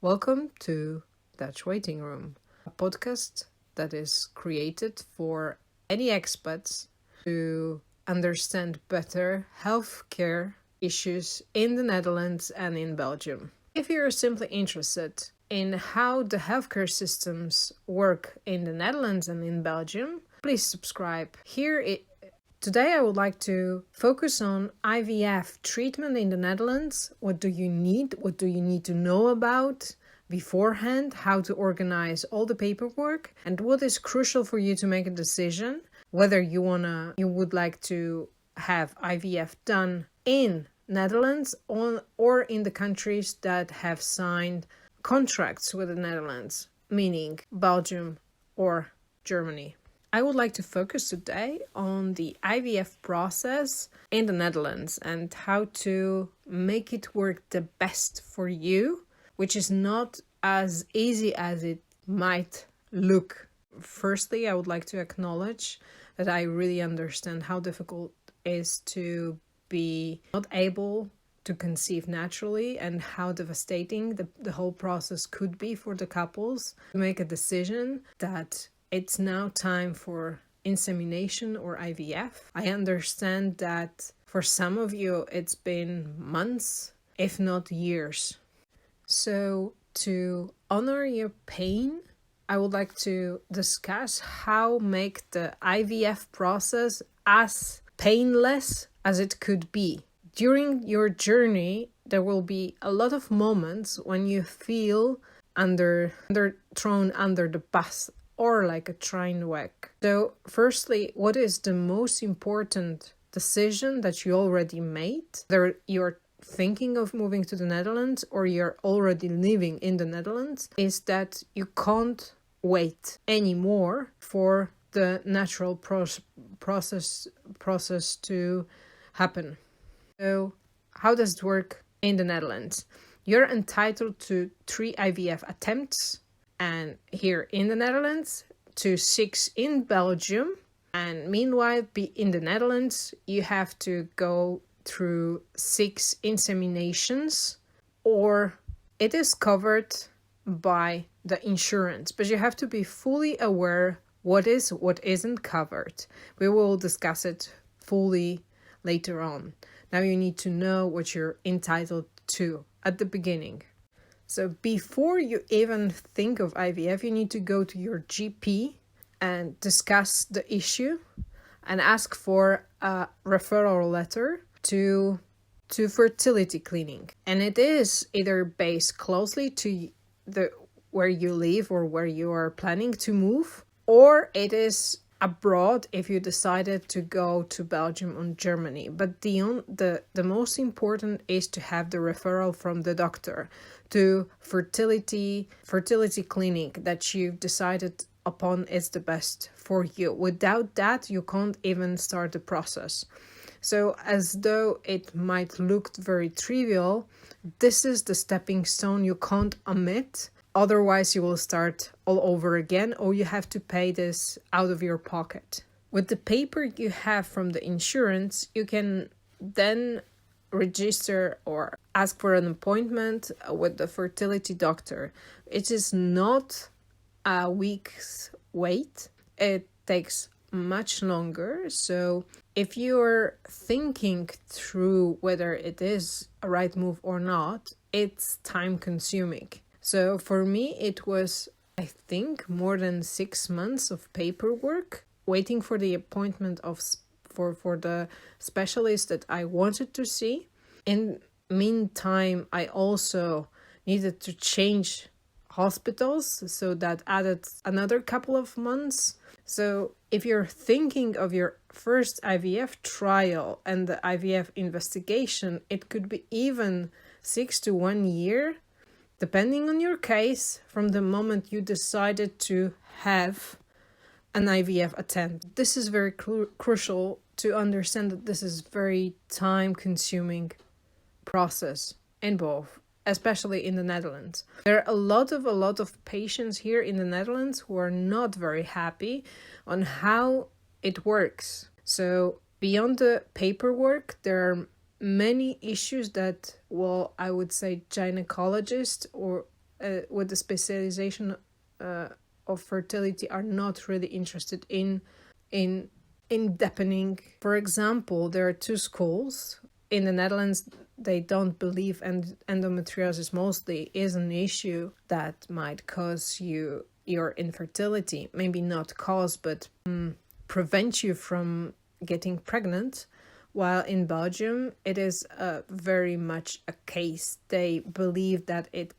Welcome to Dutch Waiting Room, a podcast that is created for any expats to understand better healthcare issues in the Netherlands and in Belgium. If you're simply interested in how the healthcare systems work in the Netherlands and in Belgium, please subscribe. Today I would like to focus on IVF treatment in the Netherlands. What do you need? What do you need to know about beforehand? How to organize all the paperwork? And what is crucial for you to make a decision? Whether you would like to have IVF done in Netherlands or in the countries that have signed contracts with the Netherlands, meaning Belgium or Germany. I would like to focus today on the IVF process in the Netherlands and how to make it work the best for you, which is not as easy as it might look. Firstly, I would like to acknowledge that I really understand how difficult it is to be not able to conceive naturally and how devastating the whole process could be for the couples to make a decision that it's now time for insemination or IVF. I understand that for some of you it's been months, if not years. So to honor your pain, I would like to discuss how make the IVF process as painless as it could be. During your journey, there will be a lot of moments when you feel thrown under the bus or like a train wreck. So firstly, what is the most important decision that you already made? Whether you're thinking of moving to the Netherlands or you're already living in the Netherlands, is that you can't wait anymore for the natural process to happen. So how does it work in the Netherlands? You're entitled to 3 IVF attempts, and here in the Netherlands to 6 in Belgium. And meanwhile, in the Netherlands, you have to go through 6 inseminations, or it is covered by the insurance. But you have to be fully aware what isn't covered. We will discuss it fully later on. Now you need to know what you're entitled to at the beginning. So before you even think of IVF, you need to go to your GP and discuss the issue and ask for a referral letter to fertility clinic. And it is either based closely to where you live or where you are planning to move, or it is abroad if you decided to go to Belgium or Germany. But the most important is to have the referral from the doctor to fertility clinic that you've decided upon is the best for you. Without that, you can't even start the process. So as though it might look very trivial, this is the stepping stone you can't omit. Otherwise, you will start all over again, or you have to pay this out of your pocket. With the paper you have from the insurance, you can then register or ask for an appointment with the fertility doctor. It is not a week's wait. It takes much longer. So if you're thinking through whether it is a right move or not, it's time consuming. So for me, it was, I think, more than 6 months of paperwork, waiting for the appointment for the specialist that I wanted to see. In meantime, I also needed to change hospitals, so that added another couple of months. So if you're thinking of your first IVF trial and the IVF investigation, it could be even 6 to 1 year, depending on your case, from the moment you decided to have an IVF attempt. This is very crucial to understand that this is very time-consuming process in both, especially in the Netherlands. There are a lot of patients here in the Netherlands who are not very happy on how it works. So beyond the paperwork, there are many issues that, I would say gynecologists or with the specialization of fertility are not really interested in deepening. For example, there are two schools in the Netherlands. They don't believe endometriosis mostly is an issue that might cause your infertility. Maybe not cause, but prevent you from getting pregnant. While in Belgium, it is very much a case. They believe that it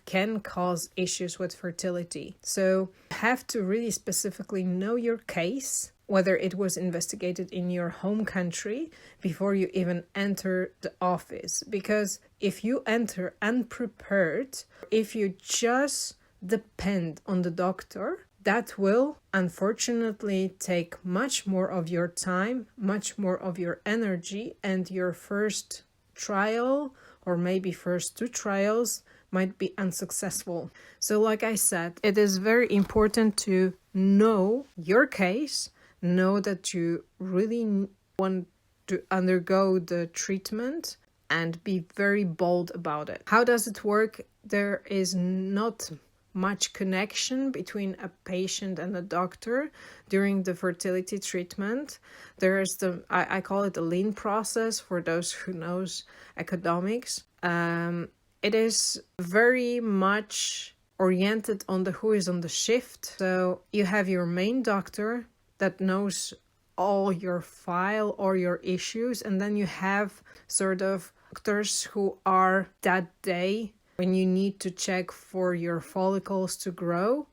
can cause issues with fertility. So you have to really specifically know your case, whether it was investigated in your home country before you even enter the office. Because if you enter unprepared, if you just depend on the doctor, that will unfortunately take much more of your time, much more of your energy, and your first trial, or maybe first two trials, might be unsuccessful. So like I said, it is very important to know your case, know that you really want to undergo the treatment, and be very bold about it. How does it work? There is not much connection between a patient and a doctor during the fertility treatment. There is I call it the lean process for those who knows economics. It is very much oriented on who is on the shift. So you have your main doctor that knows all your file or your issues, and then you have sort of doctors who are that day when you need to check for your follicles to grow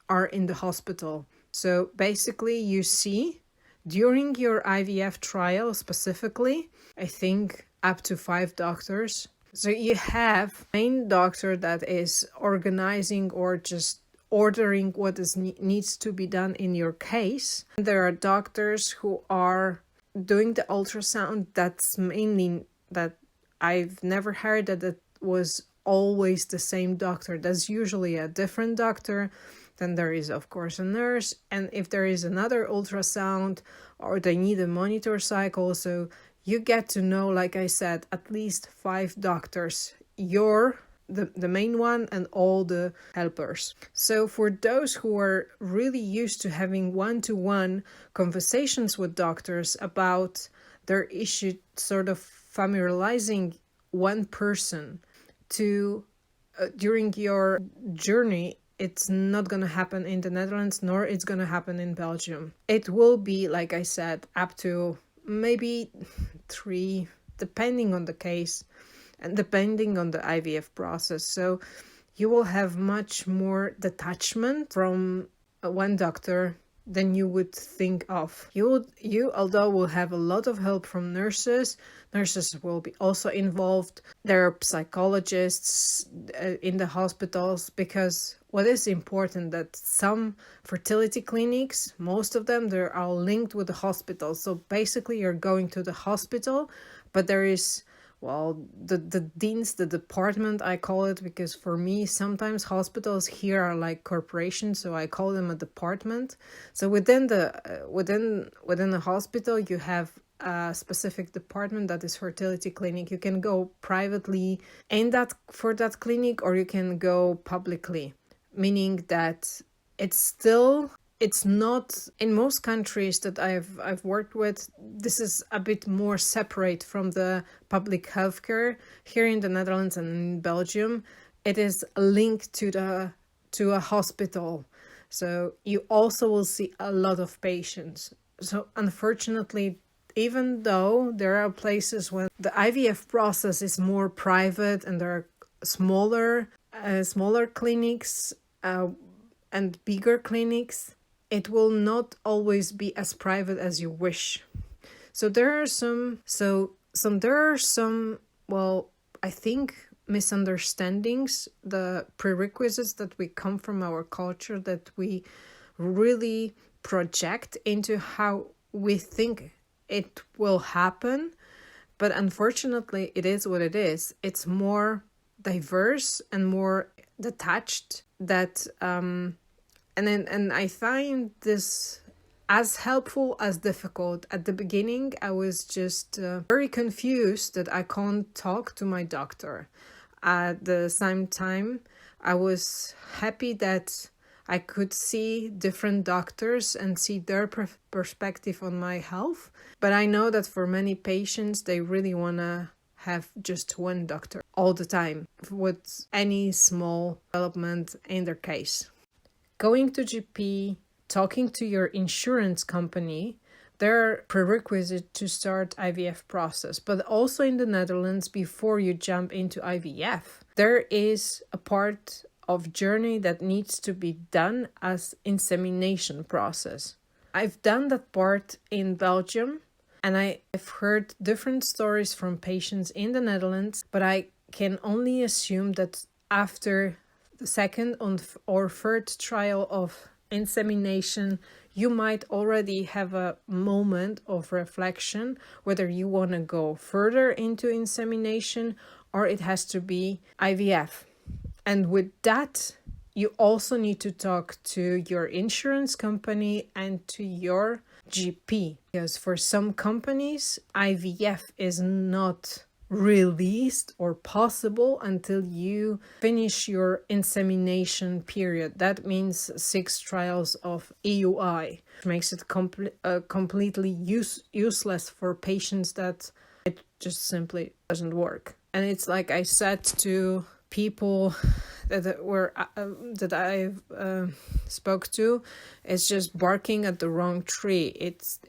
are in the hospital. So basically you see during your IVF trial specifically, I think up to 5 doctors. So you have main doctor that is organizing or just ordering what needs to be done in your case. There are doctors who are doing the ultrasound. That's mainly that I've never heard that it was always the same doctor. That's usually a different doctor. Then there is, of course, a nurse. And if there is another ultrasound or they need a monitor cycle, so you get to know, like I said, at least 5 doctors. You're the main one and all the helpers. So for those who are really used to having one-to-one conversations with doctors about their issue, sort of familiarizing one person to during your journey, it's not going to happen in the Netherlands, nor it's going to happen in Belgium. It will be, like I said, up to maybe 3, depending on the case and depending on the IVF process. So you will have much more detachment from one doctor than you would think of. You although will have a lot of help from nurses. Nurses will be also involved. There are psychologists in the hospitals, because what is important that some fertility clinics, most of them, they're all linked with the hospital. So basically you're going to the hospital, but there is, well, the deans, the department, I call it, because for me, sometimes hospitals here are like corporations, so I call them a department. So within the hospital, you have a specific department that is fertility clinic. You can go privately for that clinic, or you can go publicly, meaning that it's not, in most countries that I've worked with, this is a bit more separate from the public healthcare. Here in the Netherlands and in Belgium, it is linked to a hospital. So you also will see a lot of patients. So unfortunately, even though there are places when the IVF process is more private and there are smaller clinics and bigger clinics, it will not always be as private as you wish. So there are some, well, I think misunderstandings, the prerequisites that we come from our culture that we really project into how we think it will happen. But unfortunately, it is what it is. It's more diverse and more detached that and I find this as helpful as difficult. At the beginning, I was just very confused that I can't talk to my doctor. At the same time, I was happy that I could see different doctors and see their perspective on my health. But I know that for many patients, they really want to have just one doctor all the time with any small development in their case. Going to GP, talking to your insurance company, they're prerequisite to start IVF process. But also in the Netherlands, before you jump into IVF, there is a part of journey that needs to be done as insemination process. I've done that part in Belgium, and I've heard different stories from patients in the Netherlands, but I can only assume that after the second or third trial of insemination, you might already have a moment of reflection whether you want to go further into insemination or it has to be IVF. And with that, you also need to talk to your insurance company and to your GP. Because for some companies, IVF is not released or possible until you finish your insemination period. That means 6 trials of EUI, which makes it completely useless for patients that it just simply doesn't work. And it's like I said to people that I spoke to, it's just barking at the wrong tree.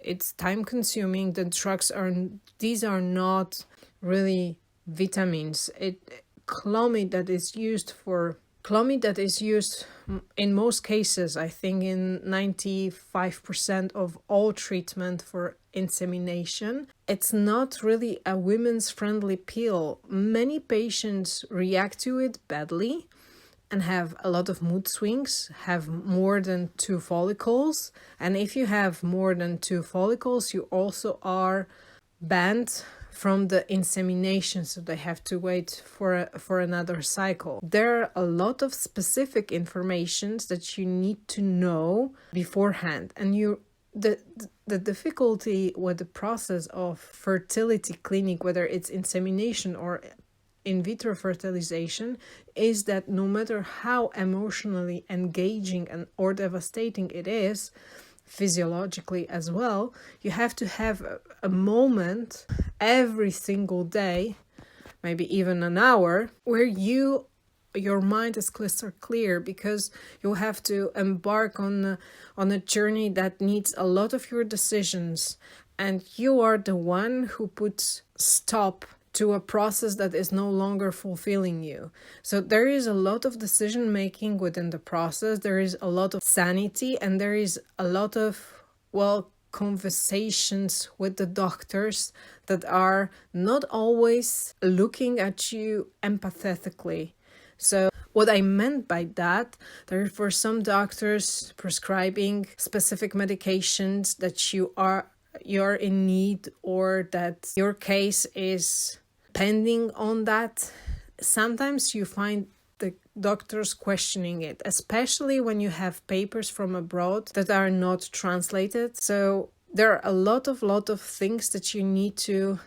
It's time consuming. The drugs these are not really vitamins. Clomid that is used in most cases, I think in 95% of all treatment for insemination, it's not really a women's friendly pill. Many patients react to it badly and have a lot of mood swings, have more than 2 follicles. And if you have more than 2 follicles, you also are banned from the insemination, so they have to wait for another cycle. There are a lot of specific informations that you need to know beforehand, and the difficulty with the process of fertility clinic, whether it's insemination or in vitro fertilization, is that no matter how emotionally engaging or devastating it is, physiologically as well, you have to have a moment every single day, maybe even an hour, where your mind is crystal clear, because you'll have to embark on a journey that needs a lot of your decisions, and you are the one who puts stop to a process that is no longer fulfilling you. So there is a lot of decision making within the process. There is a lot of sanity, and there is a lot of, conversations with the doctors that are not always looking at you empathetically. So what I meant by that, there are for some doctors prescribing specific medications that you're in need, or that your case is pending on that. Sometimes you find the doctors questioning it, especially when you have papers from abroad that are not translated. So there are a lot of things that you need to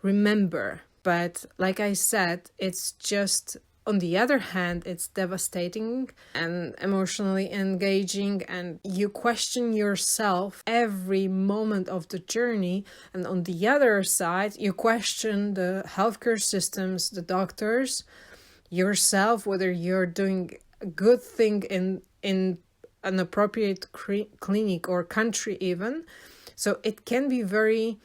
remember. But like I said, it's just, on the other hand, it's devastating and emotionally engaging, and you question yourself every moment of the journey. And on the other side, you question the healthcare systems, the doctors, yourself, whether you're doing a good thing in an appropriate clinic or country even. So it can be very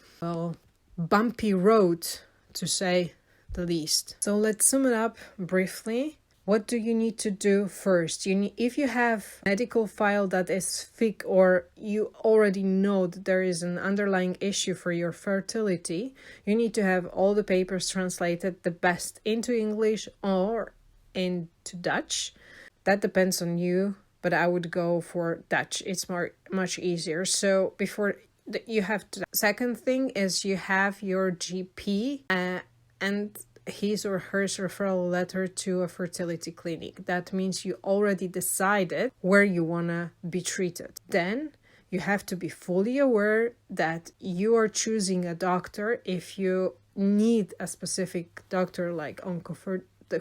bumpy road, to say the least. So let's sum it up briefly. What do you need to do first? If you have a medical file that is thick, or you already know that there is an underlying issue for your fertility, you need to have all the papers translated, the best into English or into Dutch. That depends on you, but I would go for Dutch. It's much easier. So before you have to, second thing is you have your GP and his or her referral letter to a fertility clinic. That means you already decided where you want to be treated. Then you have to be fully aware that you are choosing a doctor. If you need a specific doctor like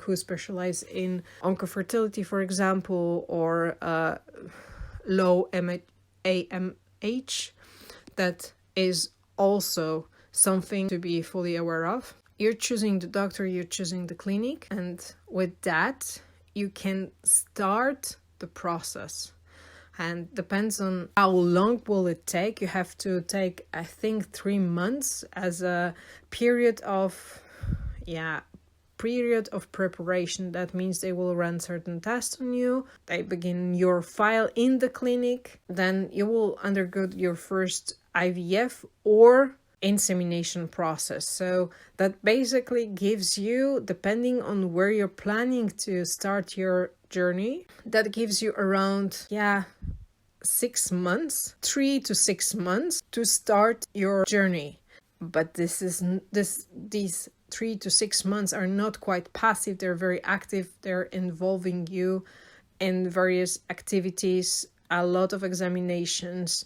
who specialize in oncofertility, for example, or low AMH. That is also something to be fully aware of. You're choosing the doctor, you're choosing the clinic, and with that, you can start the process. And depends on how long will it take. You have to take, I think, 3 months as a period of preparation. That means they will run certain tests on you. They begin your file in the clinic. Then you will undergo your first IVF or insemination process. So that basically gives you, depending on where you're planning to start your journey, that gives you around 6 months, 3 to 6 months to start your journey. But these 3 to 6 months are not quite passive. They're very active. They're involving you in various activities, a lot of examinations,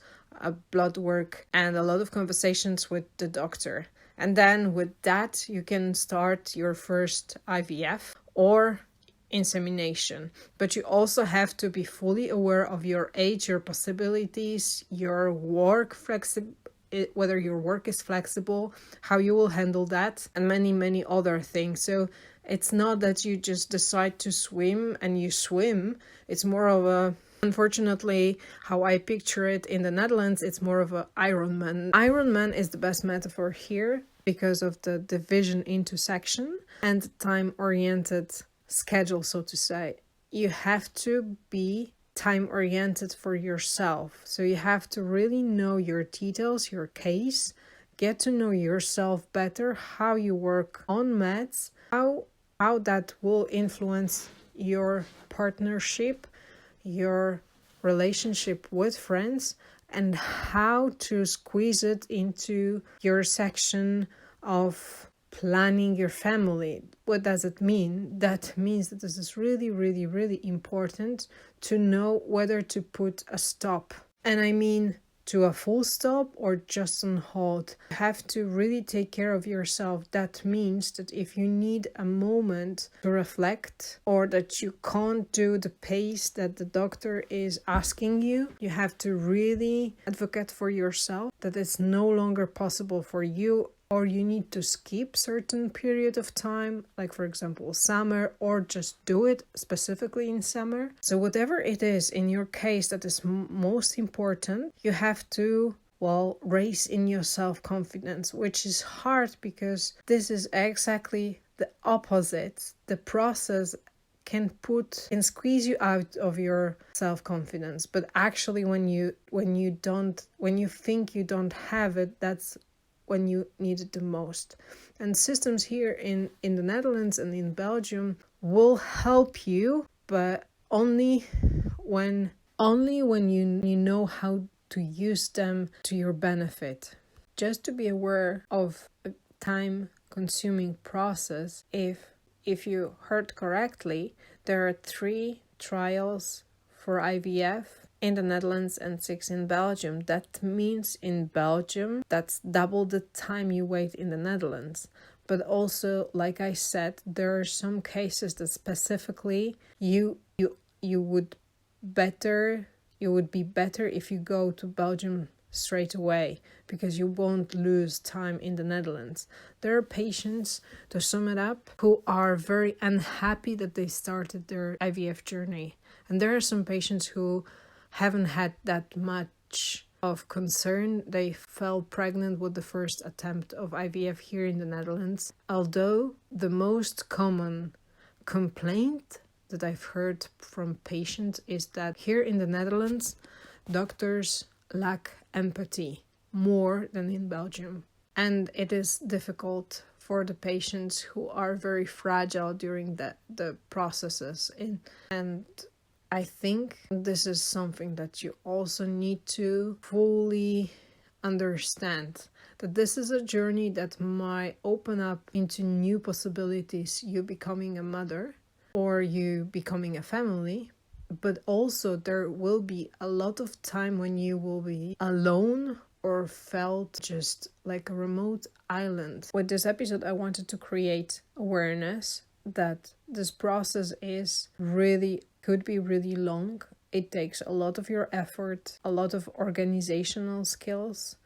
blood work, and a lot of conversations with the doctor. And then with that, you can start your first IVF or insemination. But you also have to be fully aware of your age, your possibilities, your work whether your work is flexible, how you will handle that, and many other things. So it's not that you just decide to swim and you swim. It's more of a, unfortunately, how I picture it in the Netherlands, it's more of a Ironman. Ironman is the best metaphor here because of the division into section and time-oriented schedule, so to say. You have to be time-oriented for yourself. So you have to really know your details, your case, get to know yourself better, how you work on meds, how that will influence your partnership, your relationship with friends, and how to squeeze it into your section of planning your family. What does it mean? That means that this is really important to know whether to put a stop. And I mean to a full stop or just on hold. You have to really take care of yourself. That means that if you need a moment to reflect or that you can't do the pace that the doctor is asking you, you have to really advocate for yourself that it's no longer possible for you, or you need to skip certain period of time, like for example summer, or just do it specifically in summer. So whatever it is in your case that is most important, you have to raise in your self-confidence, which is hard because this is exactly the opposite. The process can squeeze you out of your self-confidence, but actually when you think you don't have it, that's when you need it the most. And systems here in the Netherlands and in Belgium will help you, but only when you know how to use them to your benefit. Just to be aware of a time-consuming process, if you heard correctly, there are 3 trials for IVF in the Netherlands and 6 in Belgium. That means in Belgium, that's double the time you wait in the Netherlands. But also, like I said, there are some cases that specifically you would be better if you go to Belgium straight away, because you won't lose time in the Netherlands. There are patients, to sum it up, who are very unhappy that they started their IVF journey. And there are some patients who haven't had that much of concern. They fell pregnant with the first attempt of IVF here in the Netherlands. Although the most common complaint that I've heard from patients is that here in the Netherlands, doctors lack empathy more than in Belgium. And it is difficult for the patients who are very fragile during the processes. And I think this is something that you also need to fully understand, that this is a journey that might open up into new possibilities, you becoming a mother or you becoming a family, but also there will be a lot of time when you will be alone or felt just like a remote island. With this episode, I wanted to create awareness that this process could be really long. It takes a lot of your effort, a lot of organizational skills,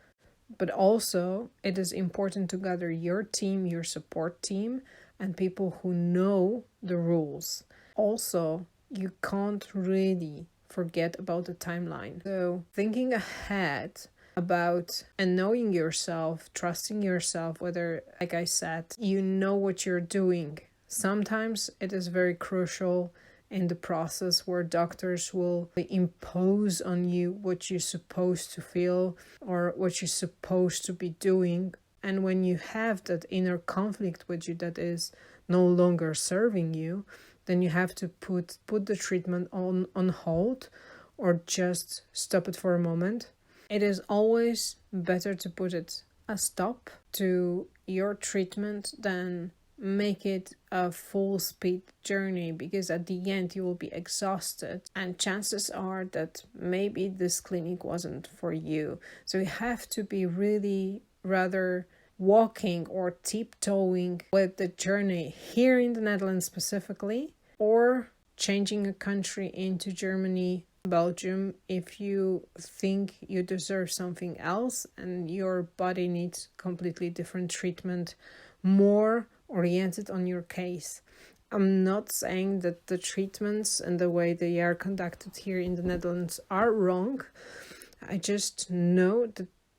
but also it is important to gather your team, your support team, and people who know the rules. Also, you can't really forget about the timeline. So, thinking ahead about and knowing yourself, trusting yourself, whether, like I said, you know what you're doing. Sometimes it is very crucial in the process where doctors will impose on you what you're supposed to feel or what you're supposed to be doing. And when you have that inner conflict with you that is no longer serving you, then you have to put the treatment on hold or just stop it for a moment. It is always better to put it a stop to your treatment than make it a full speed journey, because at the end you will be exhausted and chances are that maybe this clinic wasn't for you. So you have to be really rather walking or tiptoeing with the journey here in the Netherlands specifically, or changing a country into Germany, Belgium, if you think you deserve something else and your body needs completely different treatment, more oriented on your case. I'm not saying that the treatments and the way they are conducted here in the Netherlands are wrong. I just know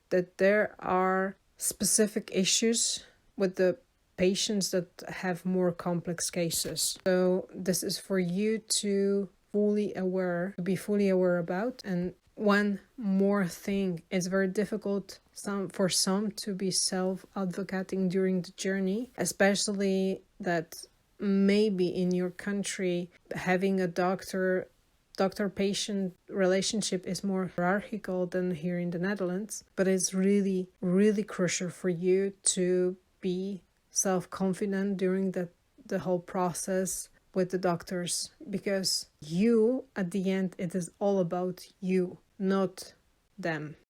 that there are specific issues with the patients that have more complex cases. So this is for you to be fully aware about. And one more thing, it's very difficult for some to be self-advocating during the journey, especially that maybe in your country having a doctor-patient relationship is more hierarchical than here in the Netherlands. But it's really, really crucial for you to be self-confident during the whole process with the doctors, because you, at the end, it is all about you, not them.